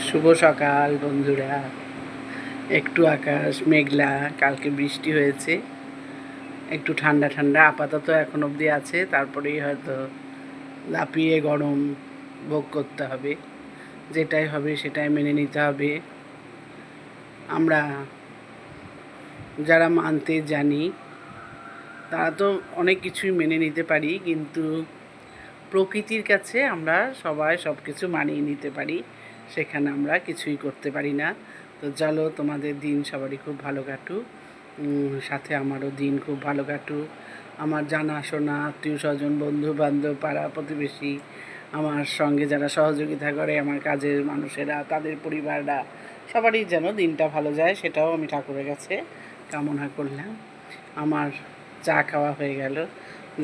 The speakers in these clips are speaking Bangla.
শুভ সকাল বন্ধুরা। একটু আকাশ মেঘলা, কালকে বৃষ্টি হয়েছে, একটু ঠান্ডা ঠান্ডা আপাতত এখন অবধি আছে, তারপরেই হয়তো লাপিয়ে গরম ভোগ করতে হবে। যেটাই হবে সেটাই মেনে নিতে হবে। আমরা যারা মানতে জানি তারা তো অনেক কিছুই মেনে নিতে পারি, কিন্তু প্রকৃতির কাছে আমরা সবাই সব কিছু মানিয়ে নিতে পারি, সেখানে আমরা কিছুই করতে পারি না। তো চলো, তোমাদের দিন সবারই খুব ভালো কাটুক, সাথে আমারও দিন খুব ভালো কাটুক। আমার জানাশোনা আত্মীয় স্বজন বন্ধু বান্ধব পাড়া প্রতিবেশী, আমার সঙ্গে যারা সহযোগিতা করে, আমার কাজের মানুষেরা, তাদের পরিবাররা, সবারই যেন দিনটা ভালো যায়, সেটাও আমি ঠাকুরের কাছে কামনা করলাম। আমার চা খাওয়া হয়ে গেল।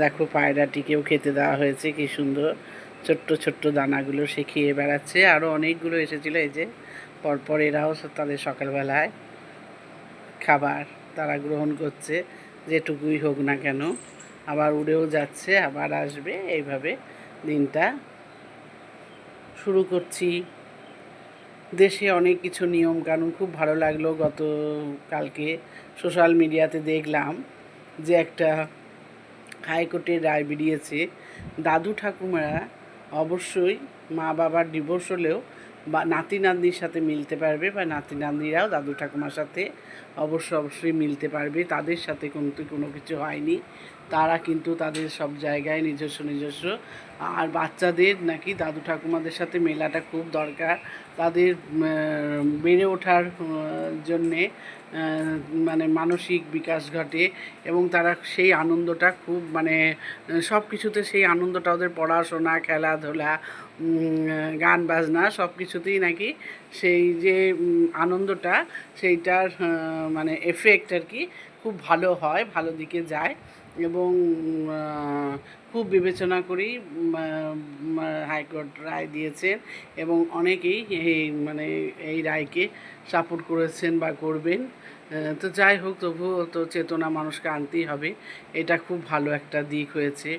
দেখো, পায়রাটিকেও খেতে দেওয়া হয়েছে, কি সুন্দর ছোট্ট ছোট্ট দানাগুলো সে খেয়ে বেড়াচ্ছে। আরও অনেকগুলো এসেছিলো, এই যে পরপর এরাও তাদের সকালবেলায় খাবার তারা গ্রহণ করছে, যেটুকুই হোক না কেন। আবার উড়েও যাচ্ছে, আবার আসবে, এইভাবে দিনটা শুরু করছি। দেশে অনেক কিছু নিয়ম কানুন খুব ভালো লাগলো। কালকে সোশ্যাল মিডিয়াতে দেখলাম যে একটা হাইকোর্টের রায় বেরিয়েছে, দাদু ঠাকুমারা অবশ্যই মা বাবার ডিভোর্স হলেও বা নাতি নাতনির সাথে মিলতে পারবে, বা নাতি নাতনিরাও দাদু ঠাকুমার সাথে অবশ্যই মিলতে পারবে। তাদের সাথে কিন্তু কোনো কিছু হয়নি, তারা কিন্তু তাদের সব জায়গায় নিজস্ব। আর বাচ্চাদের নাকি দাদু ঠাকুমাদের সাথে মেলাটা খুব দরকার, তাদের বেড়ে ওঠার জন্যে মানে মানসিক বিকাশ ঘটে, এবং তারা সেই আনন্দটা খুব সব কিছুতে সেই আনন্দটা, ওদের পড়াশোনা, খেলাধুলা, গান বাজনা সব কিছুতেই নাকি সেই যে আনন্দটা, সেইটার এফেক্ট আর কি খুব ভালো হয়, ভালো দিকে যায়। এবং খুব বিবেচনা করেই হাইকোর্ট রায় দিয়েছেন, এবং অনেকেই এই রায়কে সাপোর্ট করেছেন বা করবেন। তো যাই হোক, তবুও তো চেতনা মানুষকে আনতেই হবে, এটা খুব ভালো একটা দিক হয়েছে।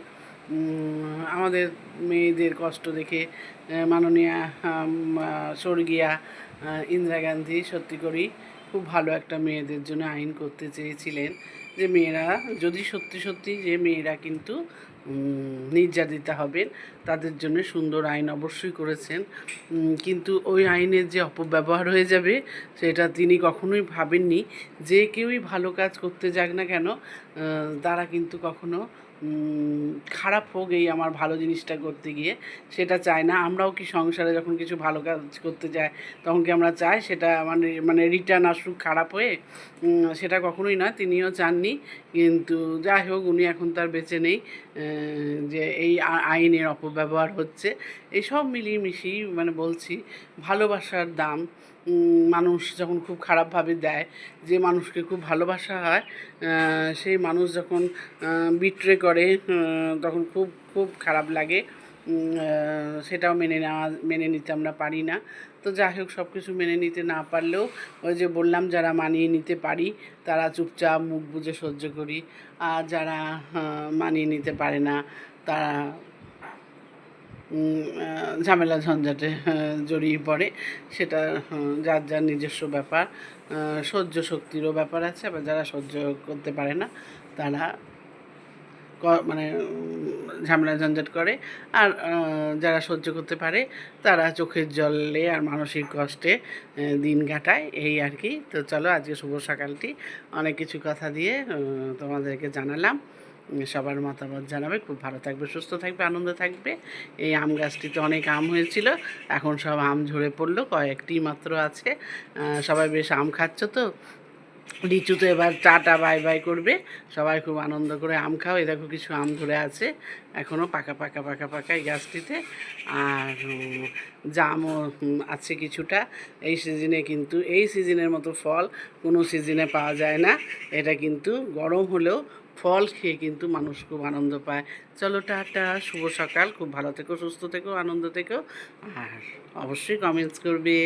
আমাদের মেয়েদের কষ্ট দেখে মাননীয়া স্বর্গীয়া ইন্দিরা গান্ধী সত্যি করেই খুব ভালো একটা মেয়েদের জন্য আইন করতে চেয়েছিলেন, যে মেয়েরা যদি সত্যি যে মেয়েরা কিন্তু নির্যাতিতা হবেন, তাদের জন্য সুন্দর আইন অবশ্যই করেছেন। কিন্তু ওই আইনের যে অপব্যবহার হয়ে যাবে, সেটা তিনি কখনোই ভাবেননি। যে কেউই ভালো কাজ করতে যাক না কেন, তারা কিন্তু কখনো খারাপ হোক এই আমার ভালো জিনিসটা করতে গিয়ে, সেটা চায় না। আমরাও কি সংসারে যখন কিছু ভালো কাজ করতে যাই, তখন কি আমরা চাই সেটা রিটার্ন আসুক খারাপ হয়ে? সেটা কখনোই না, তিনিও চাননি। কিন্তু যাই হোক, উনি এখন তার বেঁচে নেই, যে এই আইনের অপব্যবহার হচ্ছে। এইসব মিলিয়ে মিশিয়ে বলছি, ভালোবাসার দাম মানুষ যখন খুব খারাপভাবে দেয়, যে মানুষকে খুব ভালোবাসা হয়, সেই মানুষ যখন বিট্রে করে, তখন খুব খুব খারাপ লাগে। সেটাও মেনে নিতে আমরা পারি না। তো যাই হোক, সব কিছু মেনে নিতে না পারলেও, ওই যে বললাম, যারা মানিয়ে নিতে পারি তারা চুপচাপ মুখ বুজে সহ্য করি, আর যারা মানিয়ে নিতে পারে না, তারা ঝামেলা ঝঞ্ঝাটে জড়িয়ে পড়ে। সেটা যার যার নিজস্ব ব্যাপার, সহ্য শক্তিরও ব্যাপার আছে। আবার যারা সহ্য করতে পারে না, তারা ঝামেলা ঝঞ্ঝাট করে। আর যারা সহ্য করতে পারে, তারা চোখের জলে আর মানসিক কষ্টে দিন কাটায়, এই আর কি। তো চলো, আজকে শুভ সকালটি অনেক কিছু কথা দিয়ে তোমাদেরকে জানালাম। সবার মতামত জানাবে। খুব ভালো থাকবে, সুস্থ থাকবে, আনন্দ থাকবে। এই আম গাছটিতে অনেক আম হয়েছিল, এখন সব আম ঝরে পড়লো, কয়েকটি মাত্র আছে। সবাই বেশ আম খাচ্ছ তো। লিচু তো এবার টাটা বাই বাই করবে, সবাই খুব আনন্দ করে আম খাও। এই দেখো, কিছু আম ধরে আছে এখনও পাকা এই গাছটিতে। আর জামও আছে কিছুটা। এই সিজনে কিন্তু এই সিজনের মতো ফল কোনো সিজনে পাওয়া যায় না। এটা কিন্তু গরম হলেও ফল খেয়ে কিন্তু মানুষ খুব আনন্দ পায়। চলো, টাটা, শুভ সকাল, খুব ভালো থেকো, সুস্থ থেকো, আনন্দ থেকো, আর অবশ্যই কমেন্টস করবে।